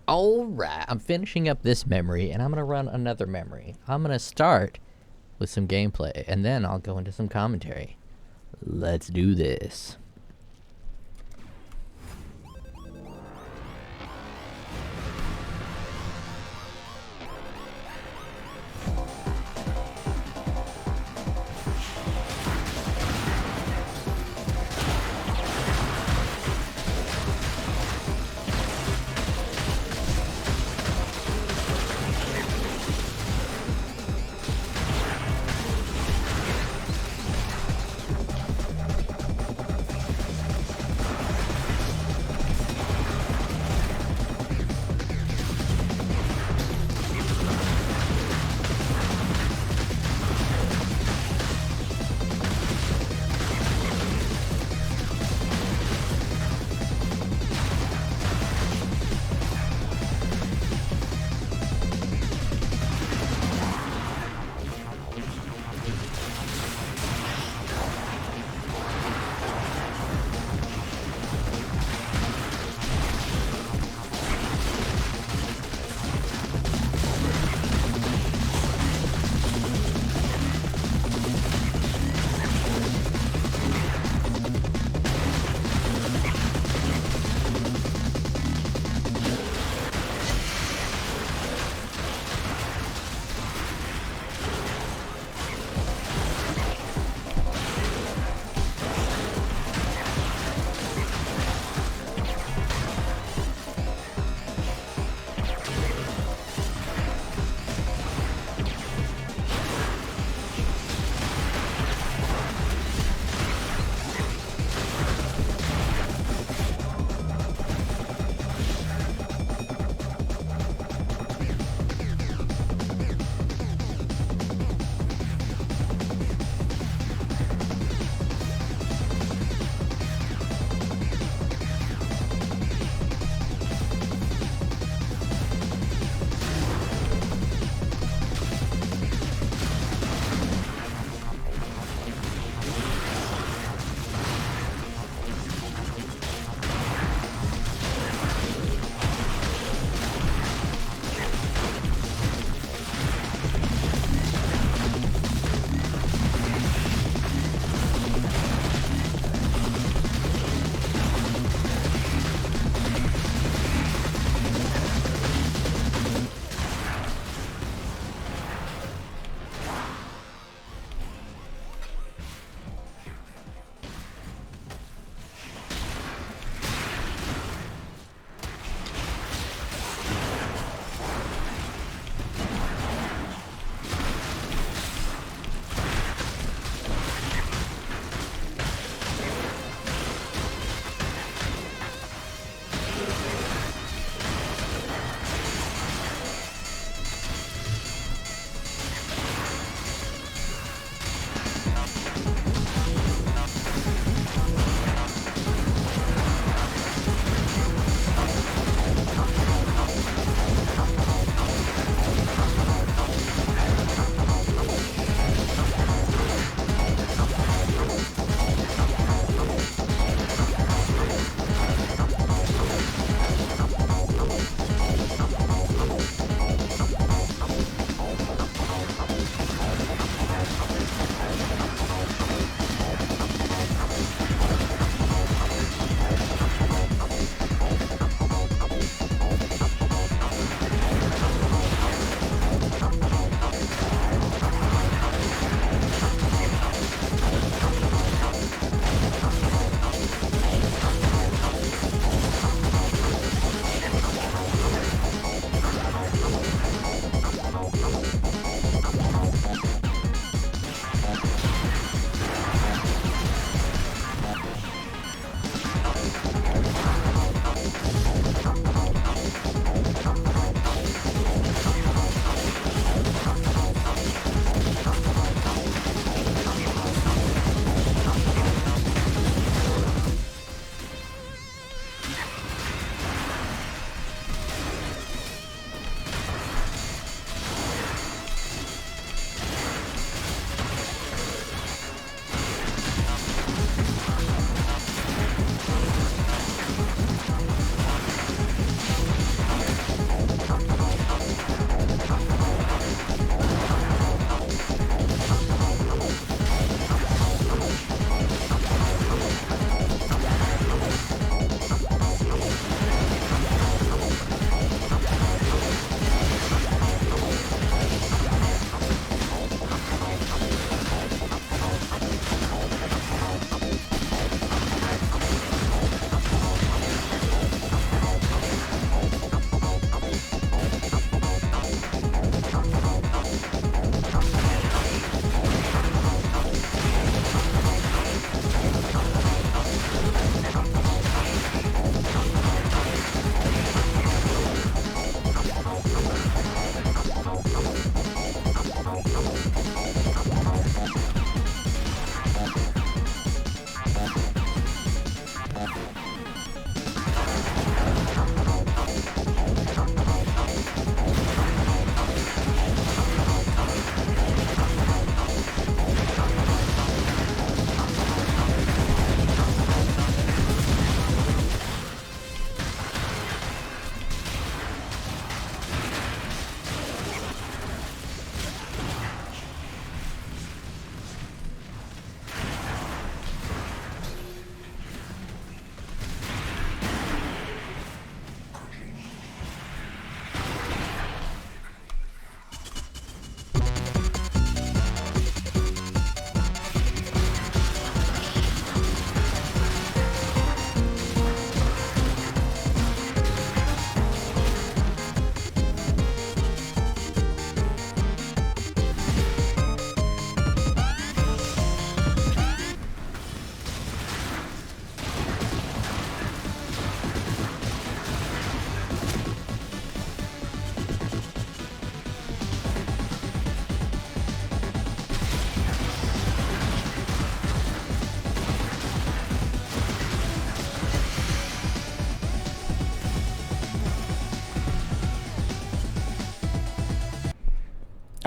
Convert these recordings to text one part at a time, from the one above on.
Alright, I'm finishing up this memory, and I'm gonna run another memory. I'm gonna start with some gameplay, and then I'll go into some commentary. Let's do this.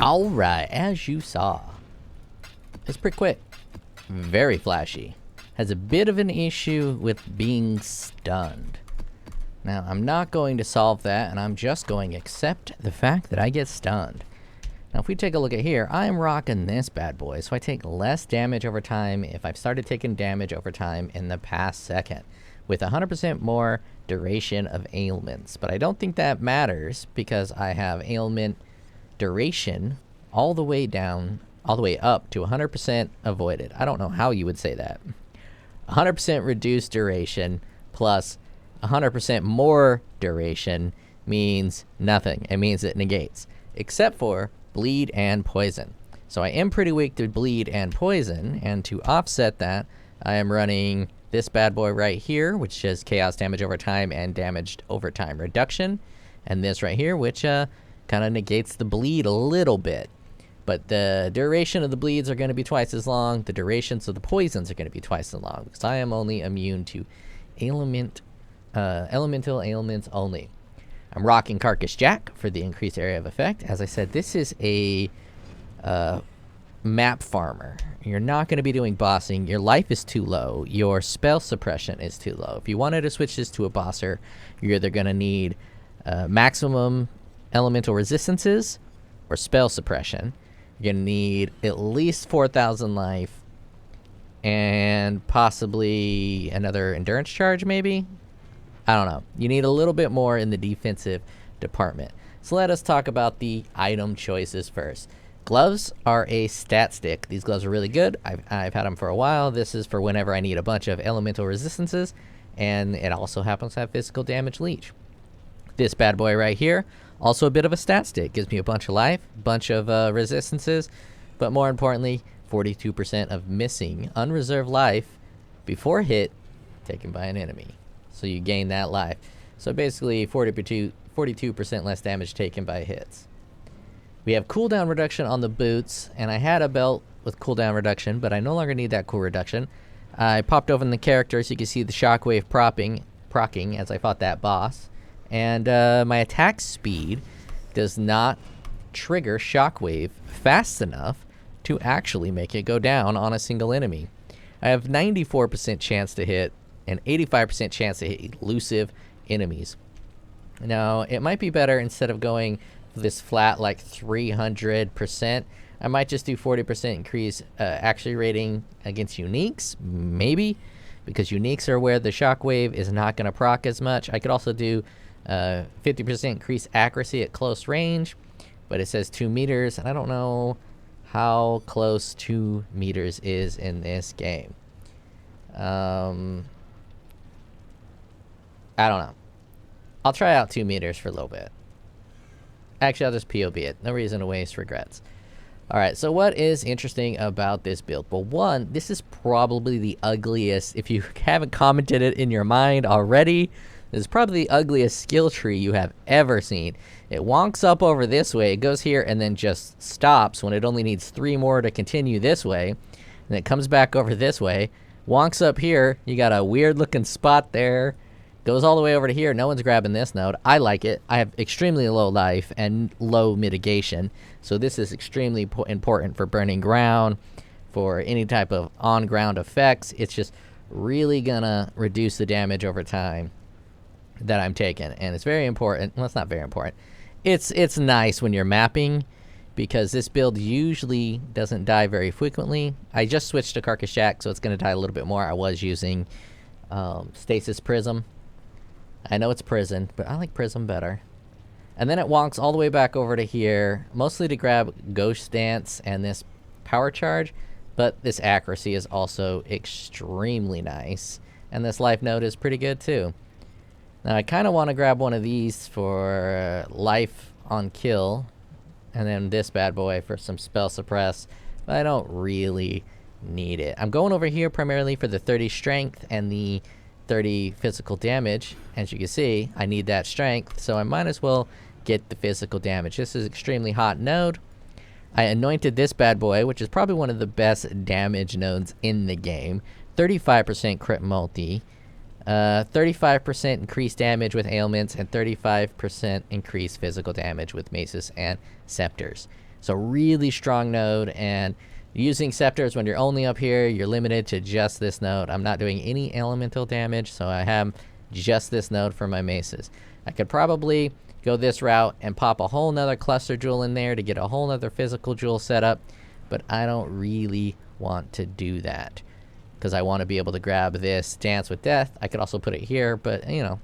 Alright, as you saw, it's pretty quick. Very flashy. Has a bit of an issue with being stunned. Now, I'm not going to solve that, and I'm just going to accept the fact that I get stunned. Now, if we take a look at here, I'm rocking this bad boy, so I take less damage over time if I've started taking damage over time in the past second, with 100% more duration of ailments. But I don't think that matters, because I have ailment duration all the way up to 100% avoided. I don't know how you would say that. 100% reduced duration plus 100% more duration means nothing. It means it negates, except for bleed and poison. So I am pretty weak to bleed and poison, and to offset that, I am running this bad boy right here, which is chaos damage over time and damaged over time reduction, and this right here, which kind of negates the bleed a little bit. But the duration of the bleeds are going to be twice as long. The durations of the poisons are going to be twice as long, because I am only immune to elemental ailments only. I'm rocking Carcass Jack for the increased area of effect. As I said, this is a map farmer. You're not going to be doing bossing. Your life is too low. Your spell suppression is too low. If you wanted to switch this to a bosser, you're either going to need maximum elemental resistances or spell suppression. You're going to need at least 4,000 life and possibly another endurance charge, maybe? I don't know. You need a little bit more in the defensive department. So let us talk about the item choices first. Gloves are a stat stick. These gloves are really good. I've had them for a while. This is for whenever I need a bunch of elemental resistances, and it also happens to have physical damage leech. This bad boy right here, also a bit of a stat stick. Gives me a bunch of life, bunch of resistances, but more importantly, 42% of missing unreserved life before hit taken by an enemy. So you gain that life. So basically 42% less damage taken by hits. We have cooldown reduction on the boots, and I had a belt with cooldown reduction, but I no longer need that cool reduction. I popped over in the character so you can see the shockwave procking as I fought that boss. And my attack speed does not trigger shockwave fast enough to actually make it go down on a single enemy. I have 94% chance to hit and 85% chance to hit elusive enemies. Now, it might be better instead of going this flat like 300%, I might just do 40% increase accuracy rating against uniques, maybe, because uniques are where the shockwave is not going to proc as much. I could also do 50% increase accuracy at close range, but it says 2 meters, and I don't know how close 2 meters is in this game. I don't know. I'll try out 2 meters for a little bit. Actually, I'll just POB it. No reason to waste regrets. Alright, so what is interesting about this build? Well, one, this is probably the ugliest. If you haven't commented it in your mind already, this is probably the ugliest skill tree you have ever seen. It wonks up over this way, it goes here, and then just stops when it only needs 3 more to continue this way. And it comes back over this way, wonks up here, you got a weird looking spot there. Goes all the way over to here. No one's grabbing this node. I like it. I have extremely low life and low mitigation. So this is extremely important for burning ground, for any type of on-ground effects. It's just really gonna reduce the damage over time that I'm taking. And it's very important. Well, it's not very important. It's nice when you're mapping, because this build usually doesn't die very frequently. I just switched to Carcass Jack, so it's gonna die a little bit more. I was using Stasis Prism. I know it's Prison, but I like Prism better. And then it wonks all the way back over to here, mostly to grab Ghost Dance and this Power Charge, but this accuracy is also extremely nice. And this life node is pretty good too. Now I kind of want to grab one of these for life on kill, and then this bad boy for some spell suppress, but I don't really need it. I'm going over here primarily for the 30 strength and the 30 physical damage. As you can see, I need that strength, so I might as well get the physical damage. This is extremely hot node. I anointed this bad boy, which is probably one of the best damage nodes in the game. 35% crit multi, 35% increased damage with ailments, and 35% increased physical damage with maces and scepters. So really strong node, and using scepters when you're only up here, you're limited to just this node. I'm not doing any elemental damage, so I have just this node for my maces. I could probably go this route and pop a whole nother cluster jewel in there to get a whole nother physical jewel set up, but I don't really want to do that because I want to be able to grab this Dance with Death. I could also put it here, but you know,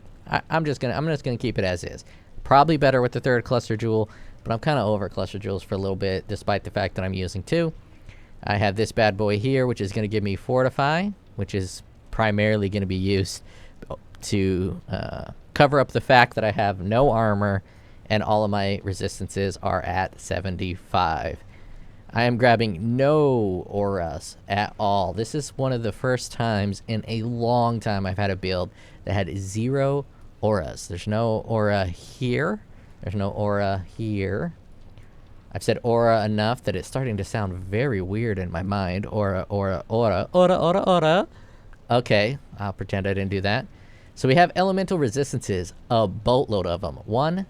I'm just gonna keep it as is. Probably better with the third cluster jewel, but I'm kind of over cluster jewels for a little bit, despite the fact that I'm using 2. I have this bad boy here, which is going to give me Fortify, which is primarily going to be used to cover up the fact that I have no armor and all of my resistances are at 75. I am grabbing no auras at all. This is one of the first times in a long time I've had a build that had 0 auras. There's no aura here. There's no aura here. I've said aura enough that it's starting to sound very weird in my mind. Aura, aura, aura, aura, aura, aura. Okay, I'll pretend I didn't do that. So we have elemental resistances, a boatload of them. 1,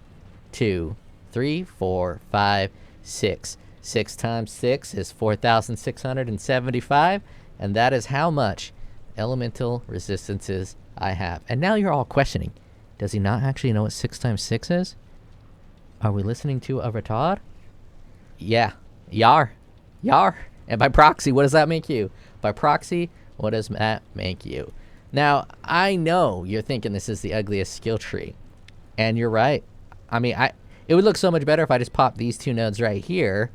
2, 3, 4, 5, 6. 6 times 6 is 4,675, and that is how much elemental resistances I have. And now you're all questioning, does he not actually know what 6 times 6 is? Are we listening to a retard? Yeah, yar. And by proxy, what does that make you? By proxy, what does that make you? Now, I know you're thinking this is the ugliest skill tree, and you're right. I mean, it would look so much better if I just popped these 2 nodes right here,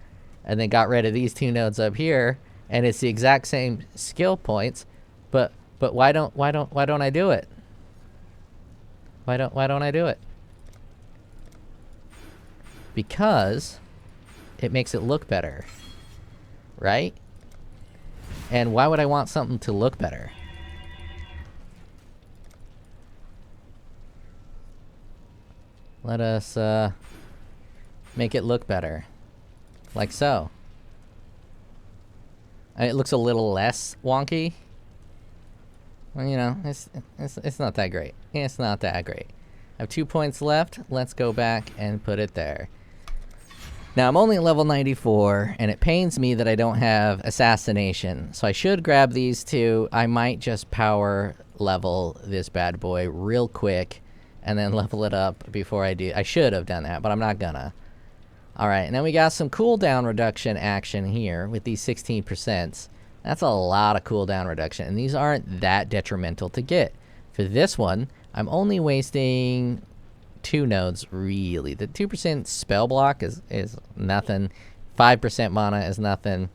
and then got rid of these 2 nodes up here, and it's the exact same skill points. But why don't I do it? Why don't I do it? Because it makes it look better, right? And why would I want something to look better? Let us make it look better, like so. And it looks a little less wonky. Well, you know, it's not that great. It's not that great. I have 2 points left. Let's go back and put it there. Now, I'm only at level 94, and it pains me that I don't have Assassination. So I should grab these 2. I might just power level this bad boy real quick and then level it up before I do. I should have done that, but I'm not gonna. Alright, and then we got some cooldown reduction action here with these 16%. That's a lot of cooldown reduction, and these aren't that detrimental to get. For this one, I'm only wasting 2 nodes, really. The 2% spell block is nothing. 5% mana is nothing.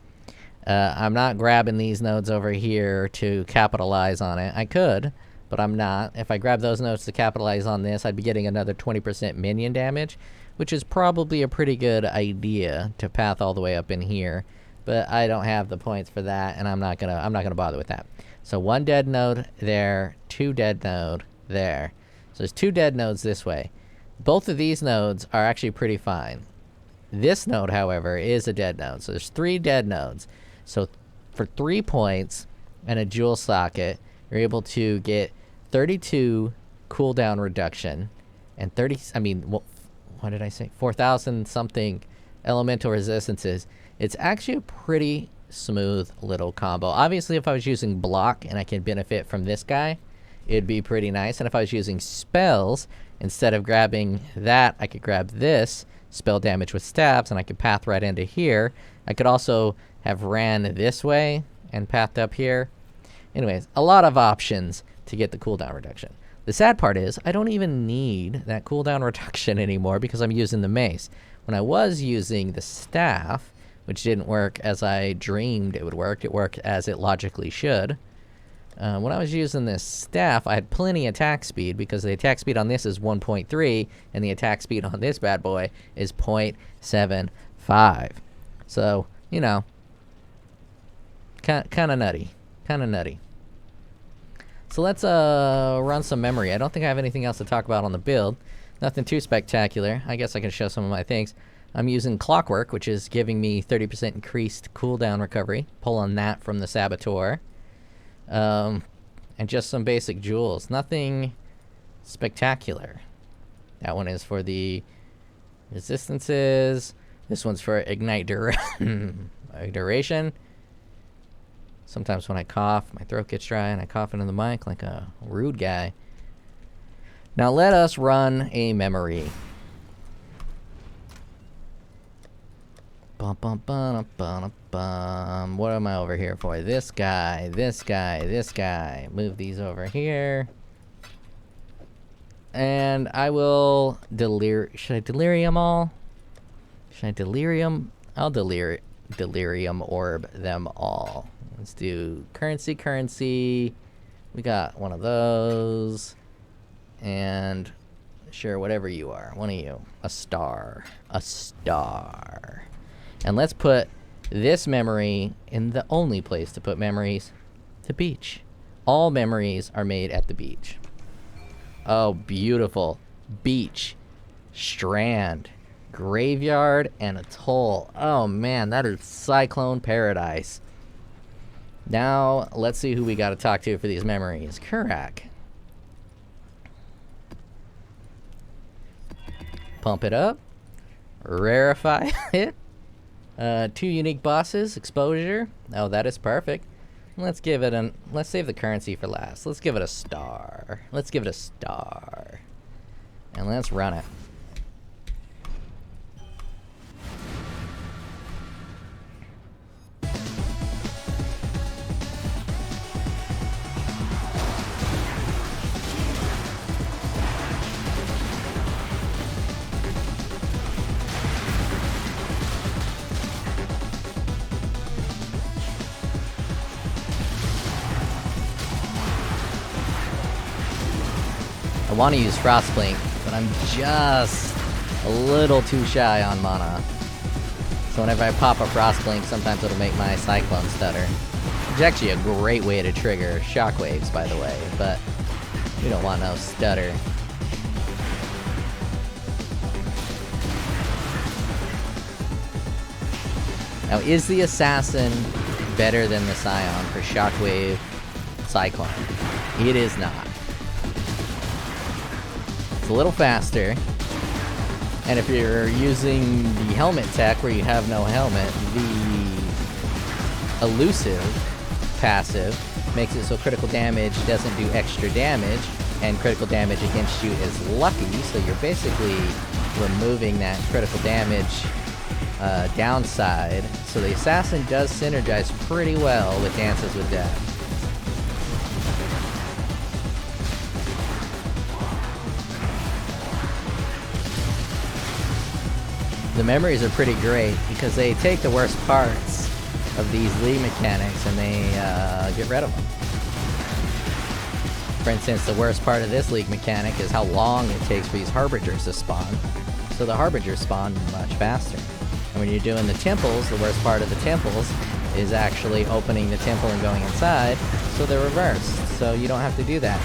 I'm not grabbing these nodes over here to capitalize on it. I could, but I'm not. If I grab those nodes to capitalize on this, I'd be getting another 20% minion damage, which is probably a pretty good idea to path all the way up in here. But I don't have the points for that, and I'm not gonna bother with that. So 1 dead node there, 2 dead node there. So there's 2 dead nodes this way. Both of these nodes are actually pretty fine. This node, however, is a dead node. So there's 3 dead nodes. So for 3 points and a jewel socket, you're able to get 32 cooldown reduction and what did I say? 4,000 something elemental resistances. It's actually a pretty smooth little combo. Obviously, if I was using block and I can benefit from this guy, it'd be pretty nice. And if I was using spells, instead of grabbing that, I could grab this spell damage with stabs, and I could path right into here. I could also have ran this way and pathed up here. Anyways, a lot of options to get the cooldown reduction. The sad part is I don't even need that cooldown reduction anymore because I'm using the mace. When I was using the staff, which didn't work as I dreamed it would work, it worked as it logically should. When I was using this staff, I had plenty attack speed because the attack speed on this is 1.3 and the attack speed on this bad boy is 0.75. So, you know, kind of nutty. Kind of nutty. So let's run some memory. I don't think I have anything else to talk about on the build. Nothing too spectacular. I guess I can show some of my things. I'm using Clockwork, which is giving me 30% increased cooldown recovery. Pulling that from the Saboteur. And just some basic jewels. Nothing spectacular. That one is for the resistances. This one's for ignite duration. Sometimes when I cough, my throat gets dry and I cough into the mic like a rude guy. Now let us run a memory. Bum, bum, bum, bum, bum. What am I over here for? This guy, this guy, this guy. Move these over here. And I will should I delirium all? Should I delirium? I'll delirium orb them all. Let's do currency. We got one of those. And sure, whatever you are. One of you. A star. A star. And let's put this memory in the only place to put memories, the beach. All memories are made at the beach. Oh, beautiful. Beach, strand, graveyard, and atoll. Oh man, that is cyclone paradise. Now, let's see who we gotta talk to for these memories. Kurak. Pump it up. Rarefy it. 2 unique bosses, exposure. Oh, that is perfect. Let's give it let's save the currency for last. Let's give it a star. Let's give it a star. And let's run it. I want to use Frostblink, but I'm just a little too shy on mana. So whenever I pop a Frostblink, sometimes it'll make my Cyclone stutter. It's actually a great way to trigger shockwaves, by the way, but we don't want no stutter. Now, is the Assassin better than the Scion for Shockwave Cyclone? It is not. It's a little faster, and if you're using the helmet tech where you have no helmet, the elusive passive makes it so critical damage doesn't do extra damage, and critical damage against you is lucky, so you're basically removing that critical damage downside. So the Assassin does synergize pretty well with Dances with Death. The memories are pretty great because they take the worst parts of these league mechanics and they get rid of them. For instance, the worst part of this league mechanic is how long it takes for these Harbingers to spawn. So the Harbingers spawn much faster. And when you're doing the temples, the worst part of the temples is actually opening the temple and going inside, so they're reversed. So you don't have to do that.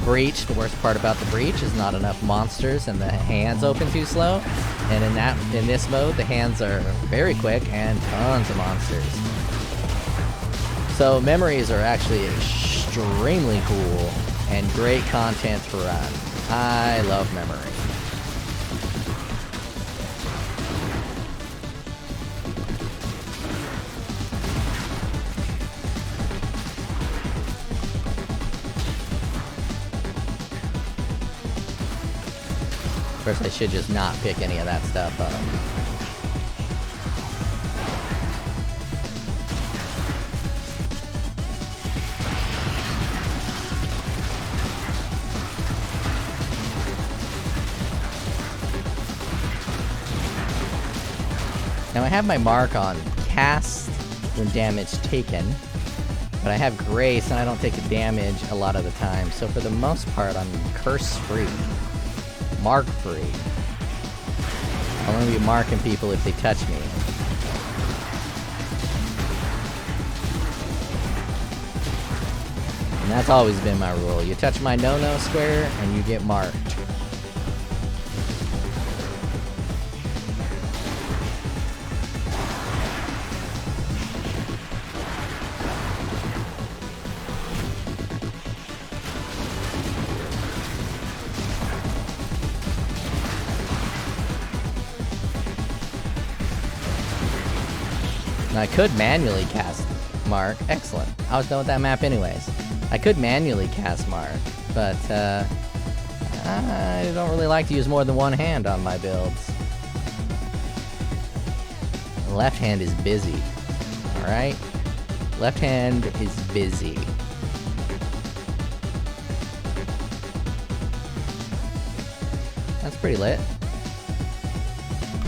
Breach, the worst part about the breach is not enough monsters and the hands open too slow. And in this mode, the hands are very quick and tons of monsters. So memories are actually extremely cool and great content to run. I love memory. Of course, I should just not pick any of that stuff up. Now I have my mark on cast when damage taken, but I have grace and I don't take the damage a lot of the time. So for the most part, I'm curse free. Mark free. I'll only be marking people if they touch me. And that's always been my rule. You touch my no-no square and you get marked. And I could manually cast Mark. Excellent. I was done with that map anyways. I could manually cast Mark, but I don't really like to use more than one hand on my builds. The left hand is busy. Alright? Left hand is busy. That's pretty lit.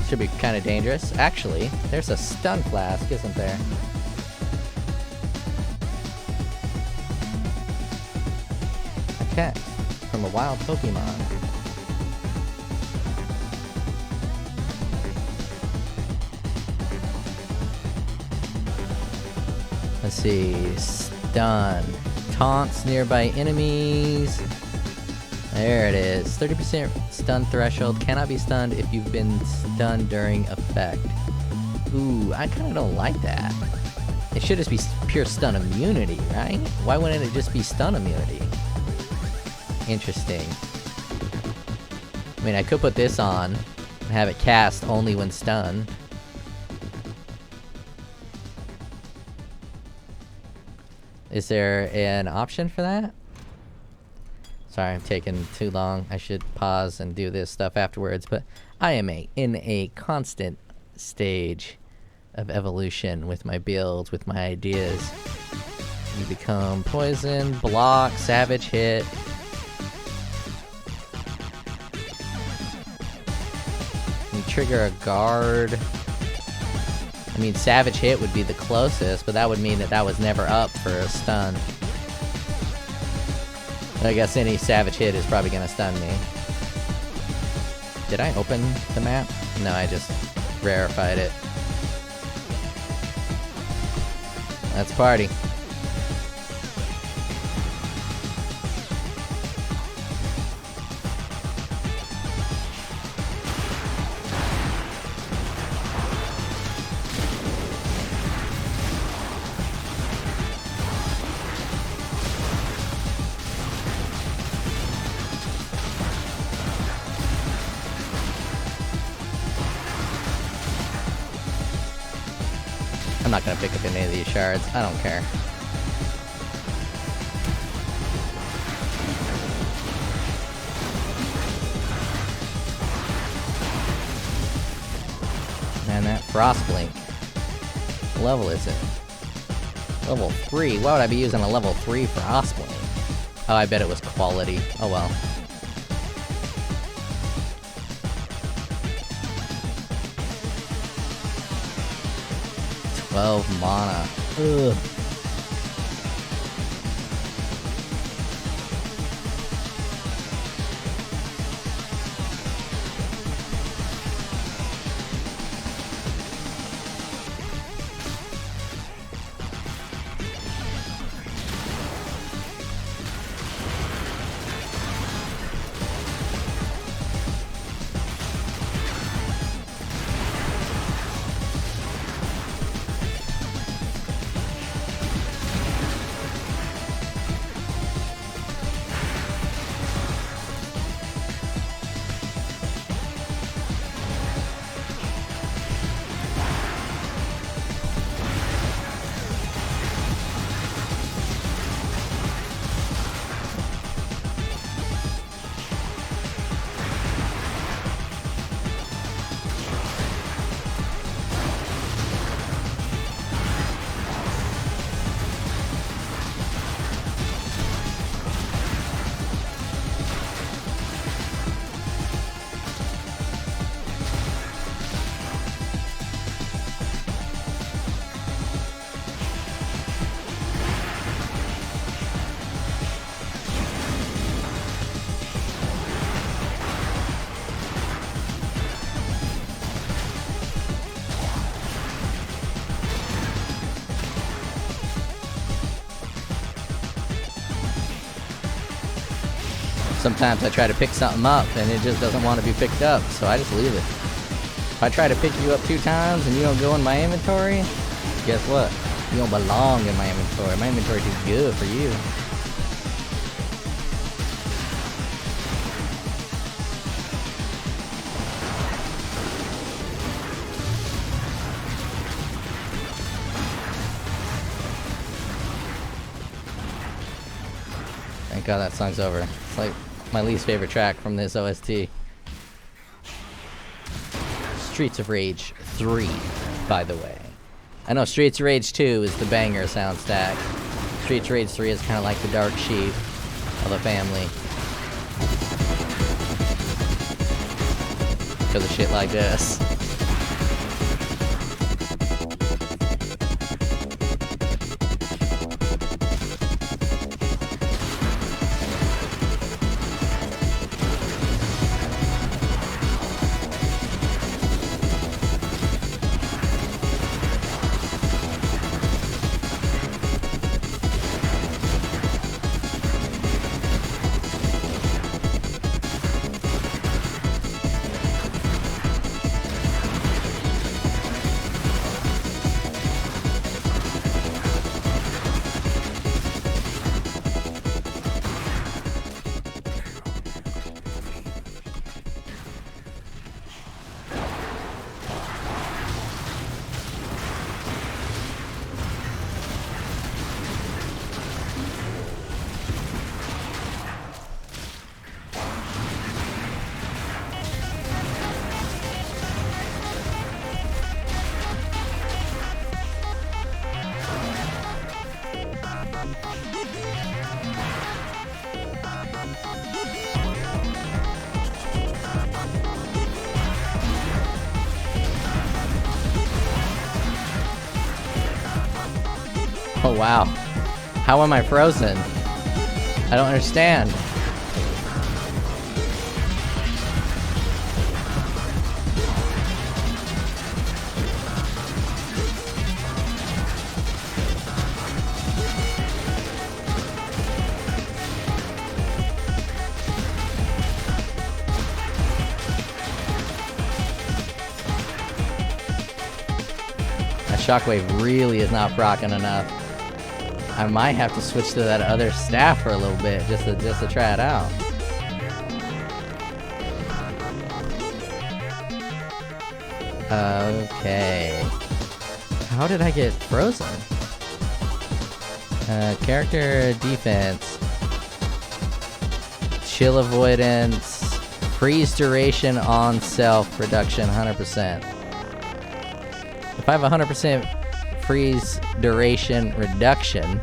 Should be kind of dangerous. Actually, there's a stun flask, isn't there? Okay. From a wild Pokemon. Let's see. Stun. Taunts nearby enemies. There it is. 30% stun threshold. Cannot be stunned if you've been stunned during effect. Ooh, I kind of don't like that. It should just be pure stun immunity, right? Why wouldn't it just be stun immunity? Interesting. I mean, I could put this on and have it cast only when stunned. Is there an option for that? Sorry, I'm taking too long. I should pause and do this stuff afterwards, but I am in a constant stage of evolution with my builds, with my ideas. You become poison, block, savage hit. You trigger a guard. I mean, savage hit would be the closest, but that would mean that that was never up for a stun. I guess any savage hit is probably gonna stun me. Did I open the map? No, I just rarefied it. Let's party. I'm not gonna pick up any of these shards. I don't care. Man, that Frostblink. What level is it? Level 3. Why would I be using a level 3 Frostblink? Oh, I bet it was quality. Oh well. Mana. Ugh. Sometimes I try to pick something up and it just doesn't want to be picked up, so I just leave it. If I try to pick you up 2 times and you don't go in my inventory, guess what? You don't belong in my inventory. My inventory is too good for you. God, that song's over. It's like my least favorite track from this OST. Streets of Rage 3, by the way. I know Streets of Rage 2 is the banger sound stack. Streets of Rage 3 is kind of like the dark sheep of the family. Because of shit like this. Oh wow. How am I frozen? I don't understand. That shockwave really is not rocking enough. I might have to switch to that other staff for a little bit just to try it out. Okay. How did I get frozen? Character defense. Chill avoidance. Freeze duration on self reduction 100%. If I have 100% freeze duration reduction,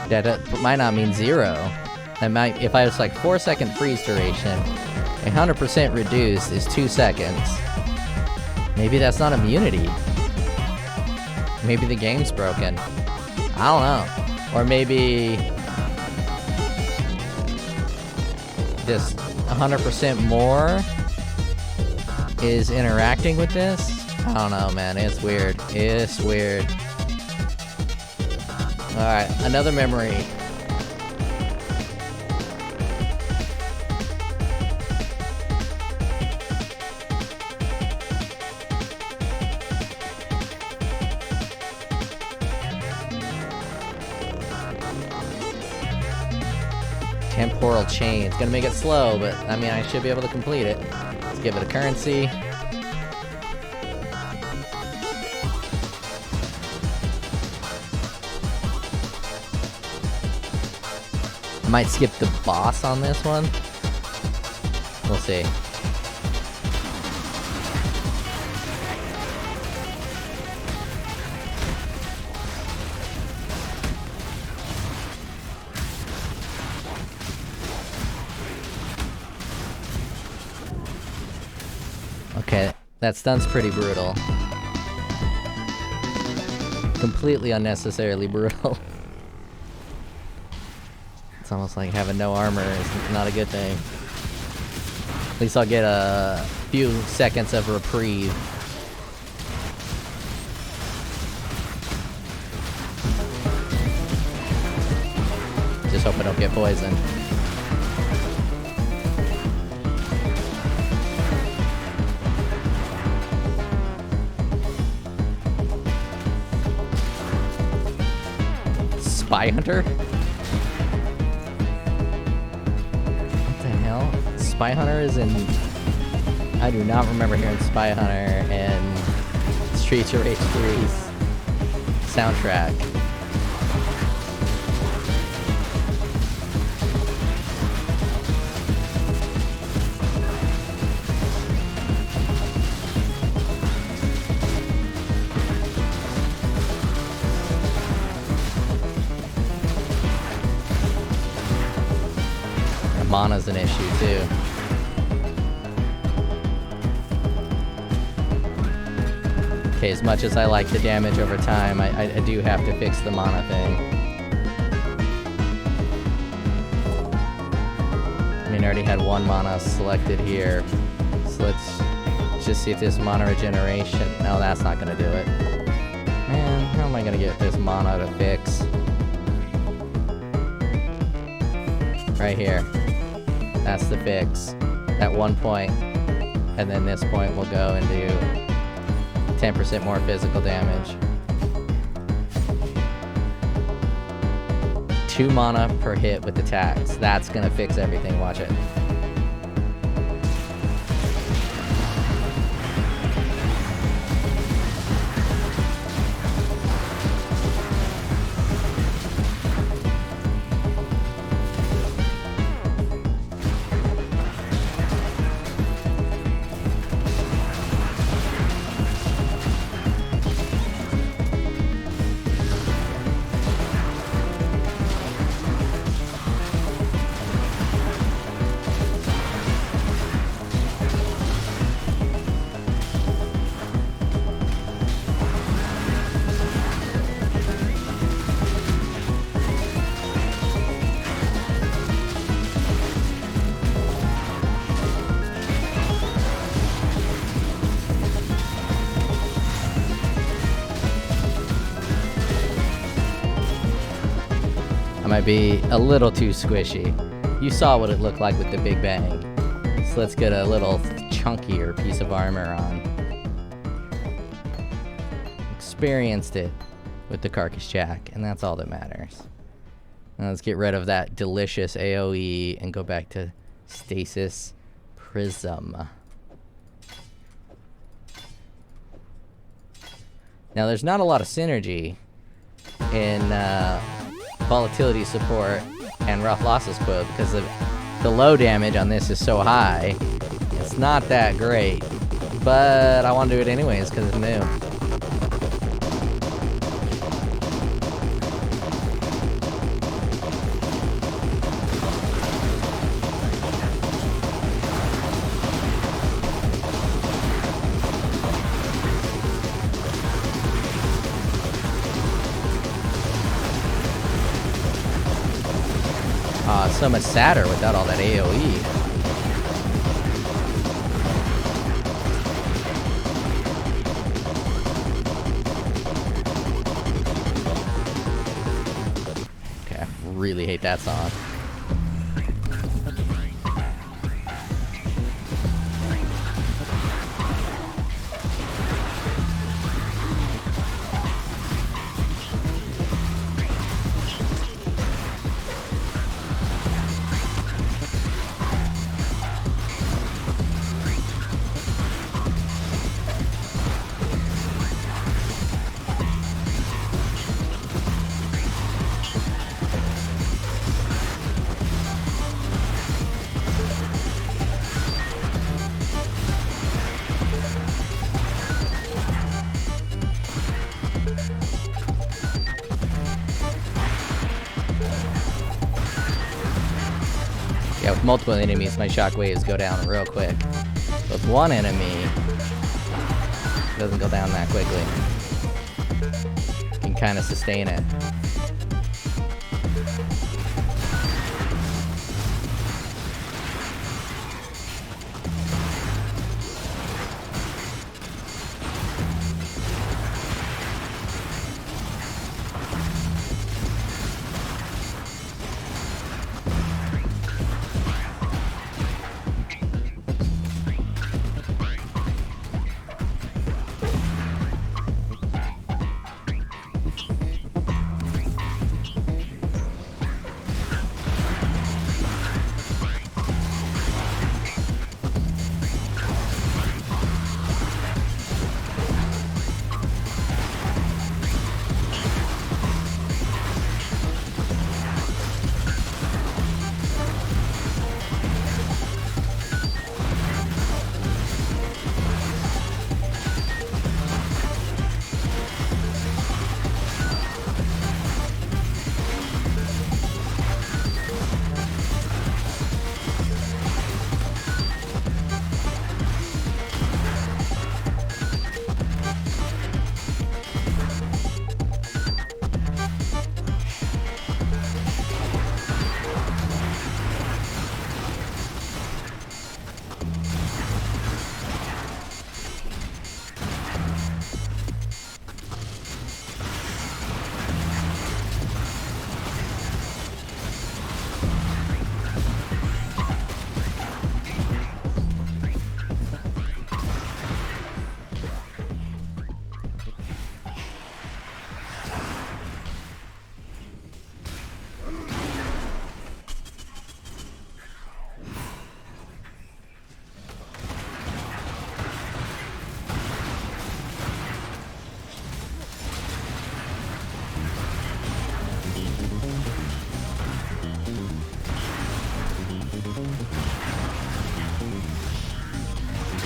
that might not mean 0. That might, if I was like 4-second freeze duration, 100% reduced is 2 seconds. Maybe that's not immunity. Maybe the game's broken. I don't know. Or maybe this 100% more is interacting with this. I don't know, man. It's weird. It's weird. Alright, another memory. Temporal chain. It's gonna make it slow, but I mean, I should be able to complete it. Let's give it a currency. I might skip the boss on this one. We'll see. Okay, that stun's pretty brutal. Completely unnecessarily brutal. It's almost like having no armor is not a good thing. At least I'll get a few seconds of reprieve. Just hope I don't get poisoned. Spy Hunter? Spy Hunter is in... I do not remember hearing Spy Hunter in Streets of Rage 3's soundtrack. mana's an issue too. Okay, as much as I like the damage over time, I do have to fix the mana thing. I mean, I already had 1 mana selected here. So let's just see if this mana regeneration... No, that's not gonna do it. Man, how am I gonna get this mana to fix? Right here. That's the fix. At 1 point. And then this point will go and do 10% more physical damage. 2 mana per hit with attacks. That's gonna fix everything, watch it. Might be a little too squishy. You saw what it looked like with the Big Bang. So let's get a little chunkier piece of armor on. Experienced it with the Carcass Jack, and that's all that matters. Now let's get rid of that delicious AoE and go back to Stasis Prism. Now there's not a lot of synergy in volatility support and rough losses quote because the low damage on this is so high. It's not that great, but I want to do it anyways because it's new. So much sadder without all that AoE. Okay, I really hate that song. Yeah, with multiple enemies, my shockwaves go down real quick. With one enemy, it doesn't go down that quickly. You can kind of sustain it.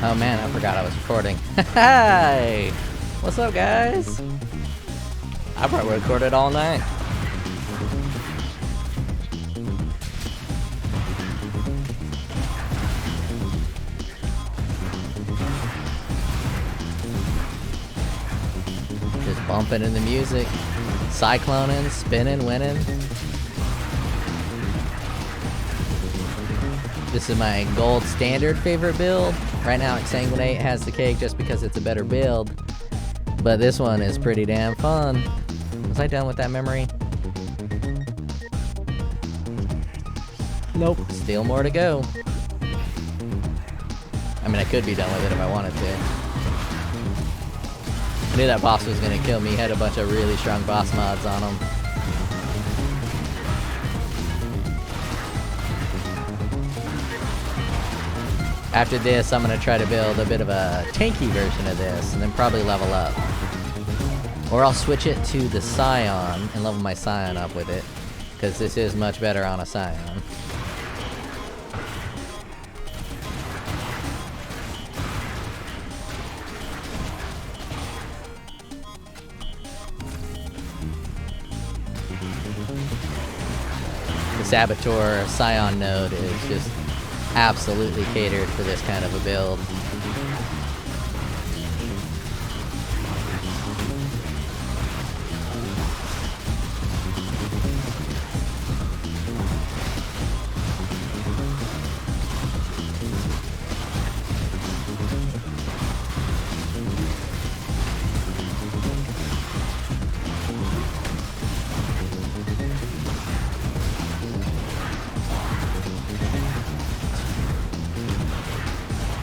Oh man, I forgot I was recording. Hi! What's up, guys? I probably recorded all night. Just bumping in the music, cycloning, spinning, winning. This is my gold standard favorite build. Right now, Exsanguinate has the cake just because it's a better build. But this one is pretty damn fun. Was I done with that memory? Nope. Still more to go. I mean, I could be done with it if I wanted to. I knew that boss was gonna kill me. He had a bunch of really strong boss mods on him. After this, I'm going to try to build a bit of a tanky version of this, and then probably level up. Or I'll switch it to the Scion, and level my Scion up with it, because this is much better on a Scion. The Saboteur Scion node is just absolutely catered for this kind of a build.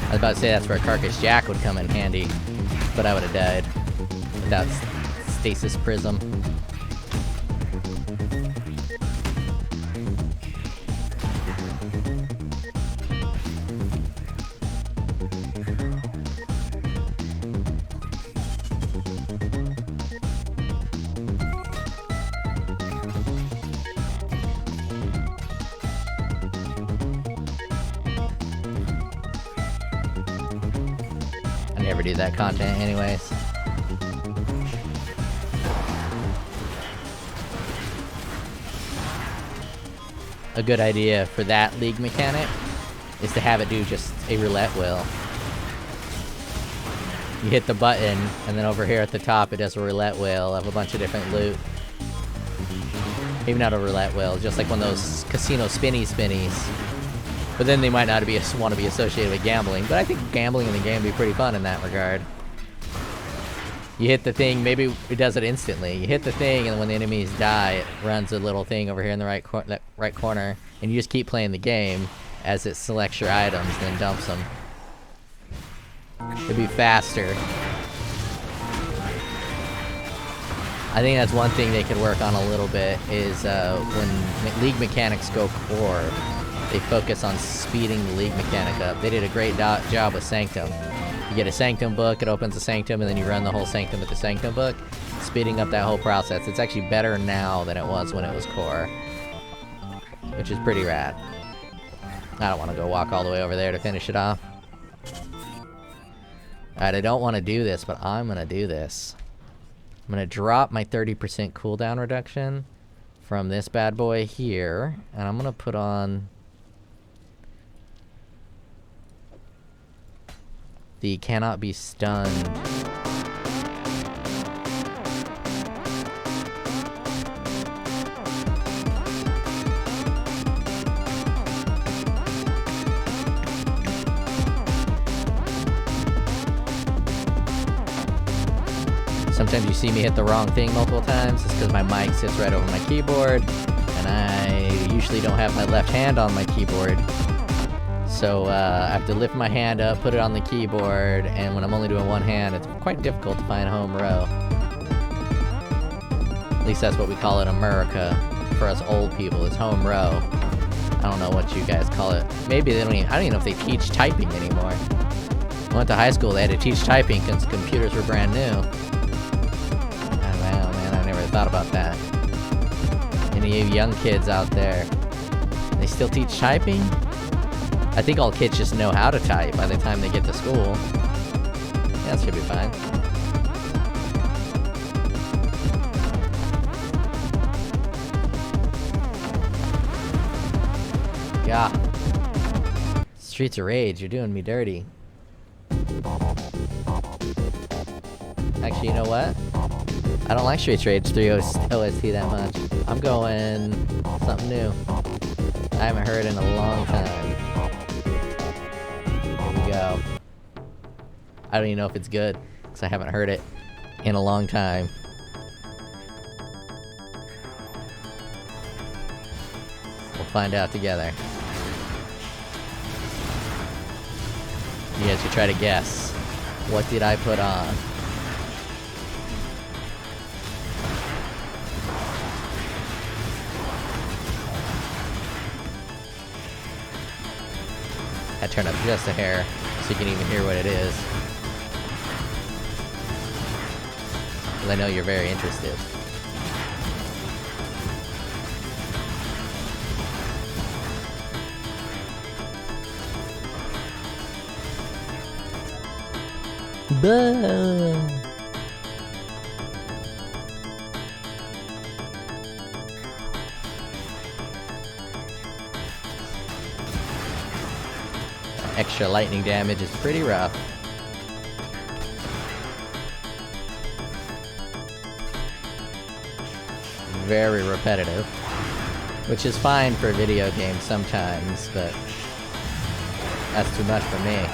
I was about to say that's where Carcass Jack would come in handy, but I would have died without Stasis Prism. I never do that content anyways. A good idea for that league mechanic is to have it do just a roulette wheel. You hit the button, and then over here at the top it does a roulette wheel of a bunch of different loot. Maybe not a roulette wheel, just like one of those casino spinnies. But then they might not want to be associated with gambling. But I think gambling in the game would be pretty fun in that regard. You hit the thing, maybe it does it instantly. You hit the thing, and when the enemies die, it runs a little thing over here in the right corner, and you just keep playing the game as it selects your items and then dumps them. It'd be faster. I think that's one thing they could work on a little bit is when league mechanics go core, they focus on speeding the league mechanic up. They did a great job with Sanctum. You get a Sanctum book, it opens a Sanctum, and then you run the whole Sanctum with the Sanctum book, speeding up that whole process. It's actually better now than it was when it was core, which is pretty rad. I don't want to go walk all the way over there to finish it off. Alright, I don't want to do this, but I'm going to do this. I'm going to drop my 30% cooldown reduction from this bad boy here, and I'm going to put on the cannot be stunned. Sometimes you see me hit the wrong thing multiple times. It's because my mic sits right over my keyboard, and I usually don't have my left hand on my keyboard. So I have to lift my hand up, put it on the keyboard, and when I'm only doing one hand, it's quite difficult to find home row. At least that's what we call it in America. For us old people, it's home row. I don't know what you guys call it. Maybe they don't even, I don't even know if they teach typing anymore. I went to high school, they had to teach typing because computers were brand new. Oh man, I never thought about that. Any of you young kids out there, they still teach typing? I I think all kids just know how to type by the time they get to school. Yeah, that should be fine. Yeah. Streets of Rage, you're doing me dirty. Actually, you know what? I don't like Streets of Rage 3 OST that much. I'm going something new. I haven't heard in a long time. Here we go. I don't even know if it's good, because I haven't heard it in a long time. We'll find out together. You guys should try to guess. What did I put on? I turn up just a hair so you can even hear what it is. Because I know you're very interested. Boom! Extra lightning damage is pretty rough. Very repetitive. Which is fine for video games sometimes, but that's too much for me.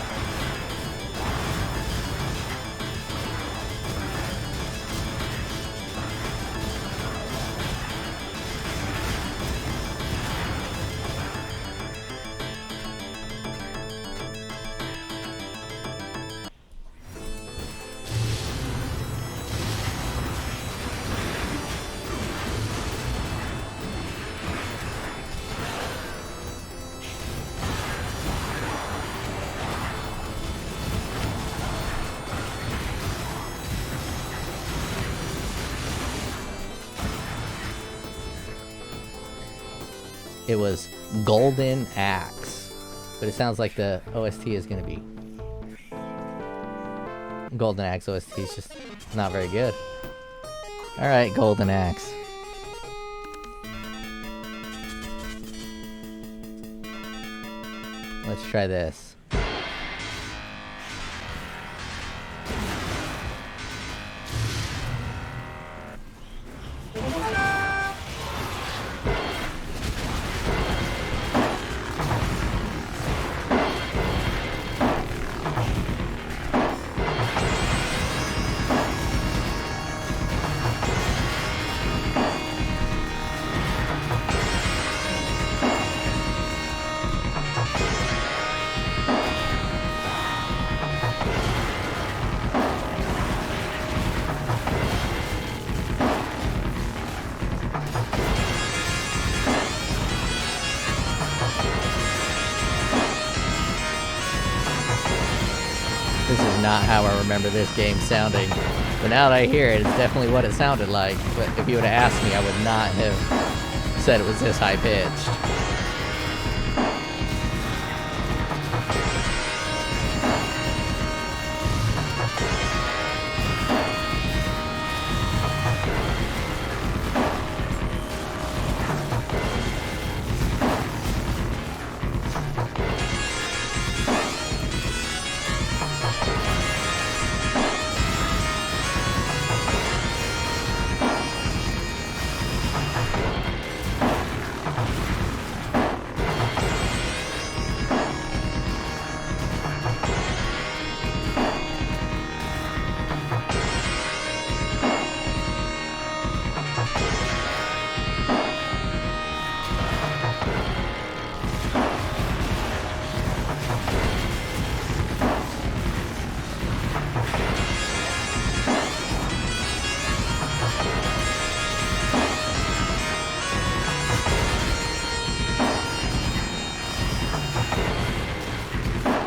It was Golden Axe, but it sounds like the OST is gonna be Golden Axe. OST is just not very good. Alright, Golden Axe. Let's try this. This is not how I remember this game sounding. But now that I hear it, it's definitely what it sounded like. But if you would have asked me, I would not have said it was this high-pitched.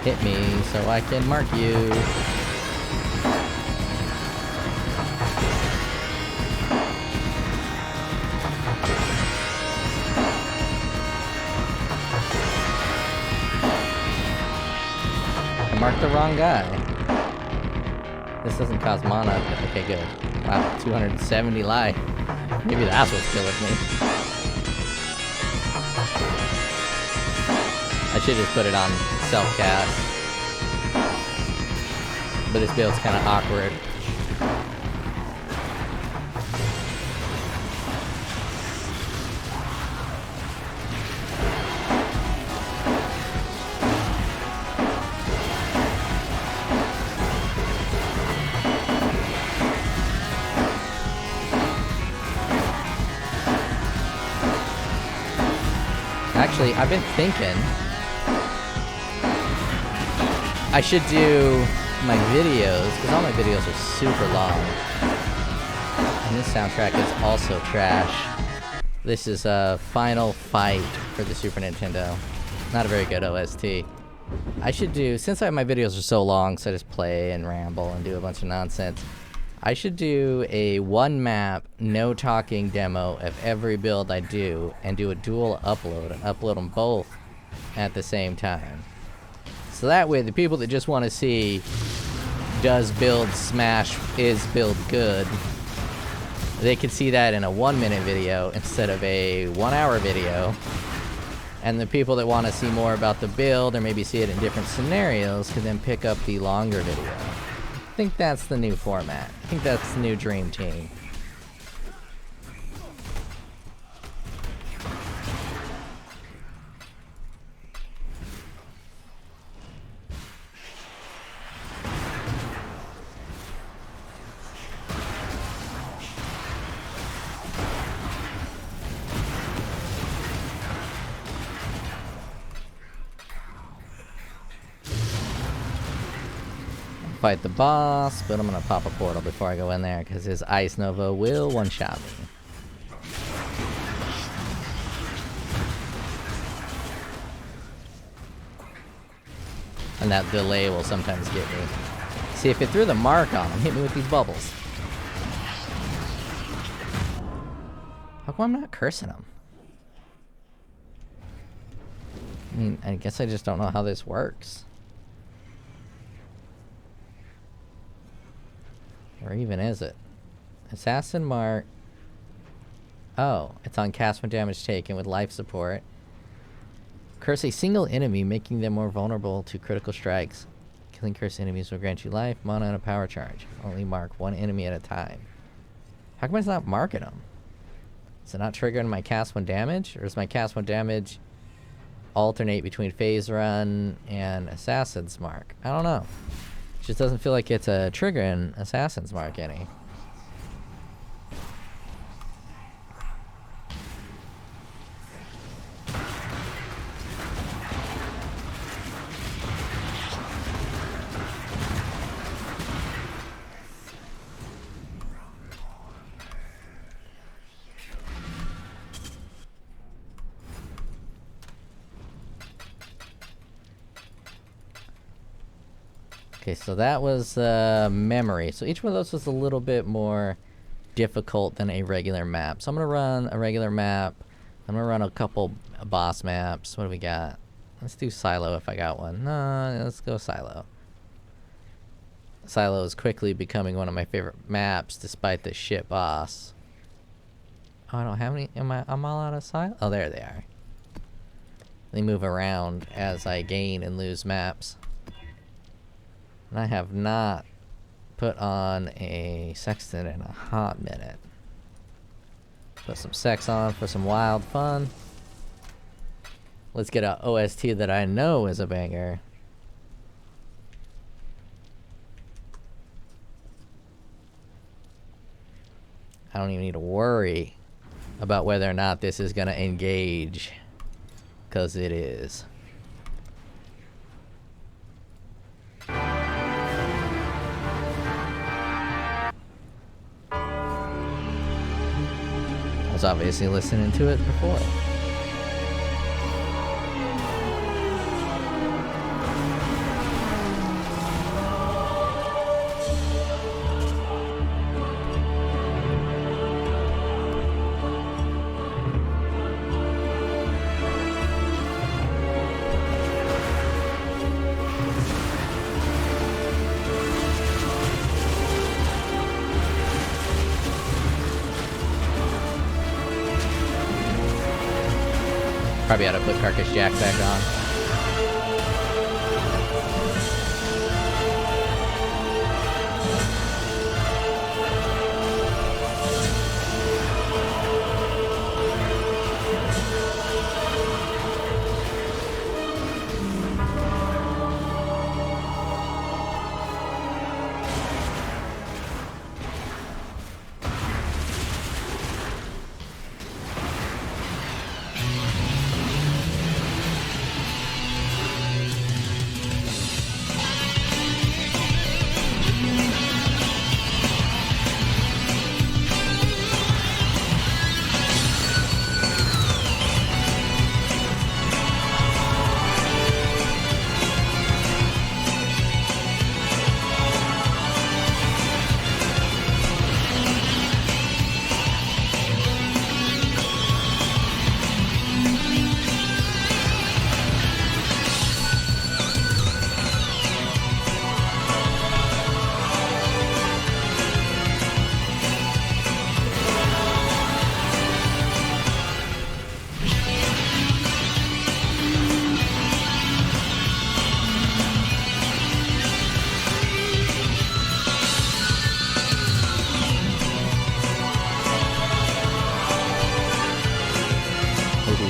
Hit me so I can mark you. marked the wrong guy. This doesn't cause mana. Okay, good. Wow, 270 life. Maybe that's what's killing me. I should just put it on self-cast. But this build's kind of awkward. Actually, I've been thinking I should do my videos, because all my videos are super long. And this soundtrack is also trash. This is a Final Fight for the Super Nintendo. Not a very good OST. I should do, since my videos are so long, so I just play and ramble and do a bunch of nonsense, I should do a one map, no talking demo of every build I do, and do a dual upload, and upload them both at the same time. So that way, the people that just want to see, does build smash, is build good, they can see that in a 1-minute video instead of a 1-hour video. And the people that want to see more about the build, or maybe see it in different scenarios, can then pick up the longer video. I think that's the new format. I think that's the new dream team. Fight the boss, but I'm gonna pop a portal before I go in there because his Ice Nova will one-shot me. And that delay will sometimes get me. See, if it threw the mark on him, hit me with these bubbles. How come I'm not cursing him? I mean, I guess I just don't know how this works. Or even is it? Assassin mark. Oh, it's on cast when damage taken with life support. Curse a single enemy, making them more vulnerable to critical strikes. Killing cursed enemies will grant you life, mana, and a power charge. Only mark one enemy at a time. How come it's not marking them? Is it not triggering my cast when damage? Or does my cast when damage alternate between phase run and assassin's mark? I don't know. Just doesn't feel like it's a trigger in Assassin's Mark any. Okay, so that was memory. So each one of those was a little bit more difficult than a regular map. So I'm going to run a regular map. I'm going to run a couple boss maps. What do we got? Let's do Silo if I got one. No, let's go Silo. Silo is quickly becoming one of my favorite maps despite the shit boss. Oh, I don't have any. I'm all out of Silo? Oh, there they are. They move around as I gain and lose maps. And I have not put on a sextant in a hot minute. Put some sex on for some wild fun. Let's get a OST that I know is a banger. I don't even need to worry about whether or not this is gonna engage, 'cause it is. I was obviously listening to it before. Probably ought to put Carcass Jack back on.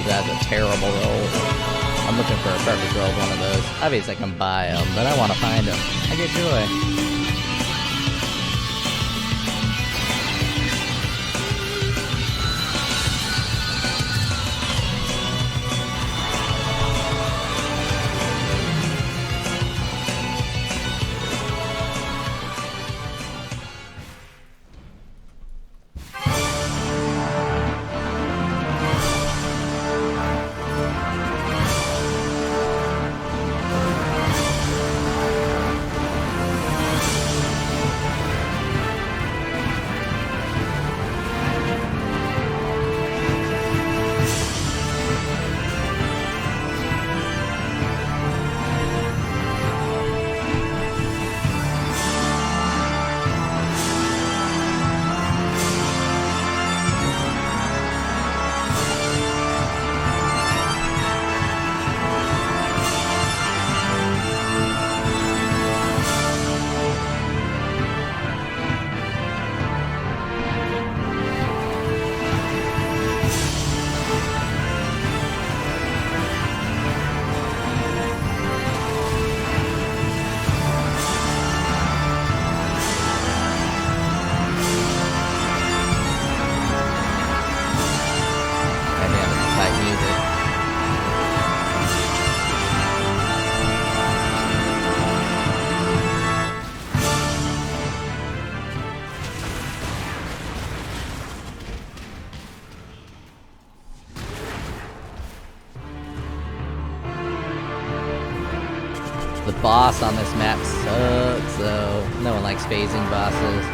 That's a terrible roll. I'm looking for a perfect roll of one of those. Obviously I can buy them, but I want to find them. I get joy. The boss on this map sucks, though. No one likes phasing bosses.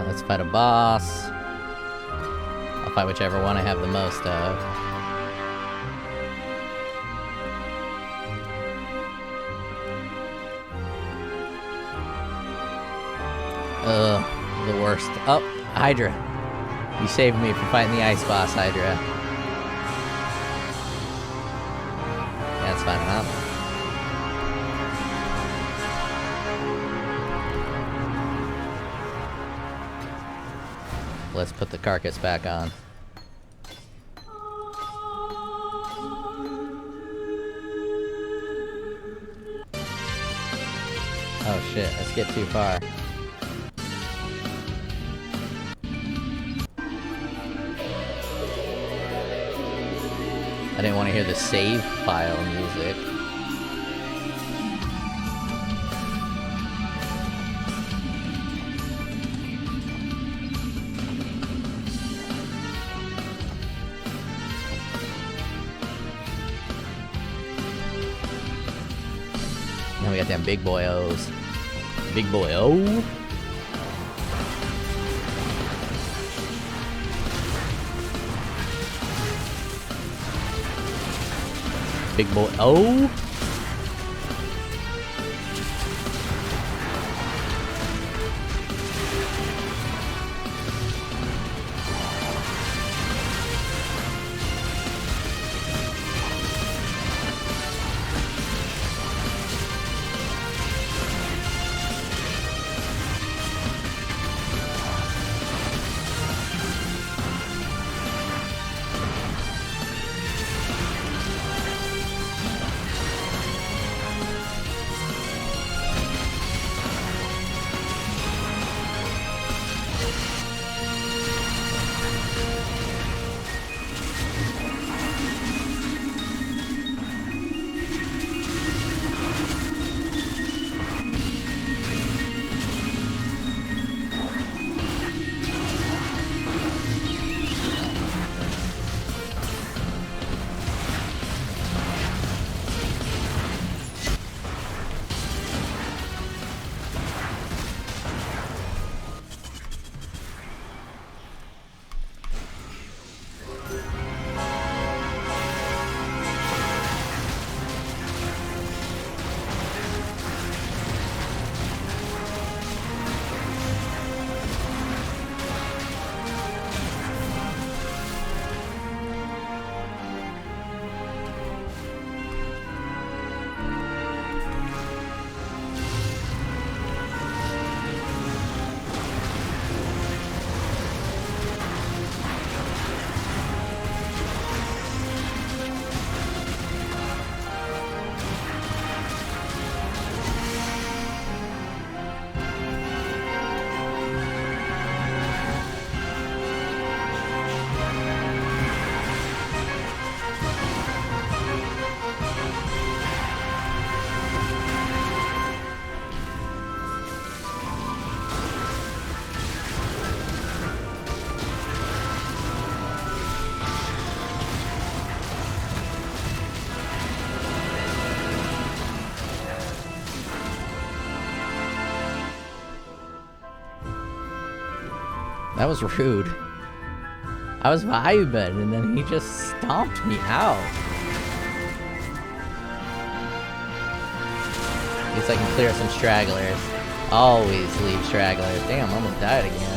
Let's fight a boss. I'll fight whichever one I have the most of. Ugh, the worst. Oh, Hydra. You saved me from fighting the ice boss, Hydra. Yeah, that's fine enough. Let's put the carcass back on. Oh shit, I skipped too far. I didn't want to hear the save file music. Now we got them big boyos. Big boy-o. Big boy-o. That was rude. I was vibing, and then he just stomped me out. At least I can clear some stragglers. Always leave stragglers. Damn, I almost died again.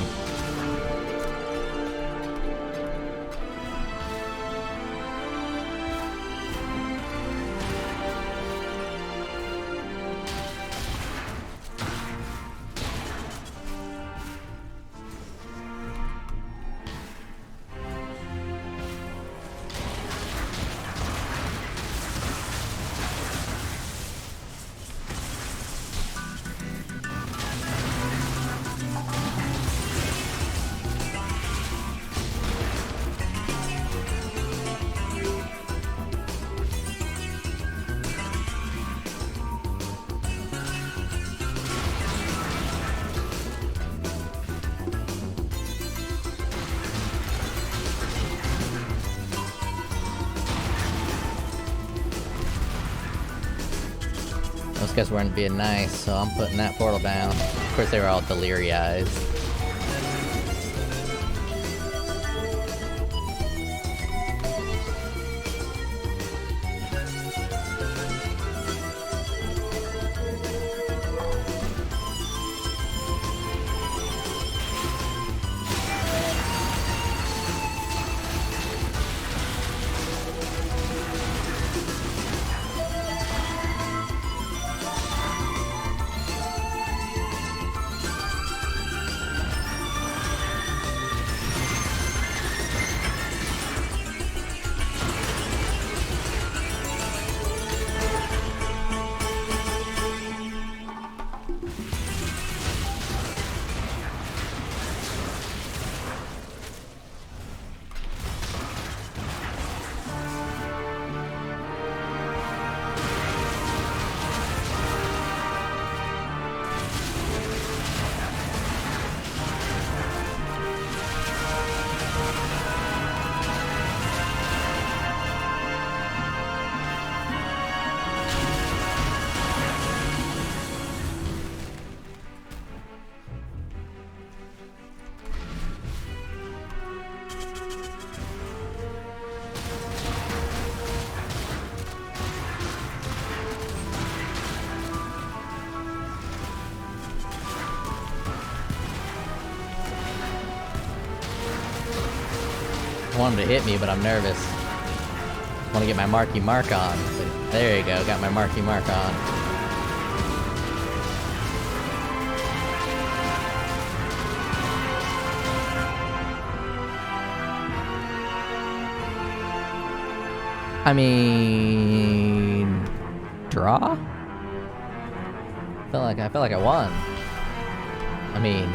Those guys weren't being nice, so I'm putting that portal down. Of course, they were all deliriized. want him to hit me, but I'm nervous. Want to get my marky mark on. But there you go, got my marky mark on. I mean, draw? I feel like I won. I mean,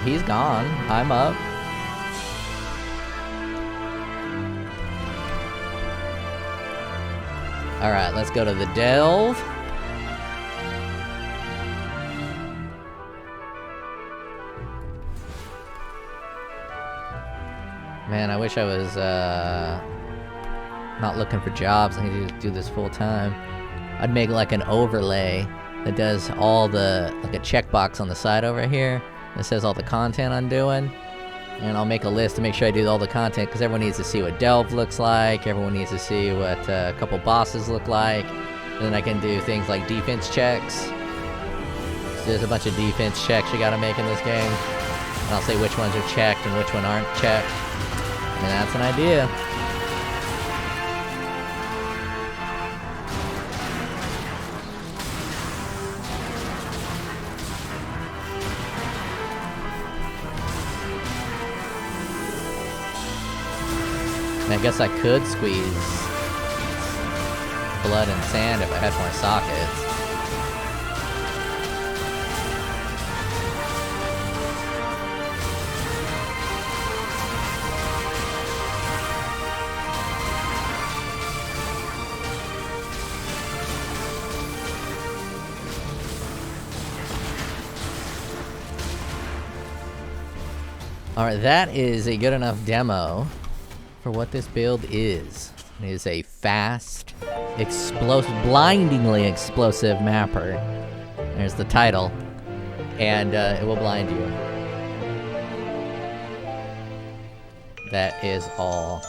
he's gone. I'm up. All right, let's go to the delve. Man, I wish I was not looking for jobs. I need to do this full time. I'd make like an overlay that does all the, like a checkbox on the side over here that says all the content I'm doing. And I'll make a list to make sure I do all the content, because everyone needs to see what delve looks like, everyone needs to see what a couple bosses look like. And then I can do things like defense checks. So there's a bunch of defense checks you gotta make in this game. And I'll say which ones are checked and which one aren't checked. And that's an idea. I guess I could squeeze blood and sand if I had more sockets. Alright, that is a good enough demo for what this build is. It is a fast, explosive, blindingly explosive mapper. There's the title. And it will blind you. That is all.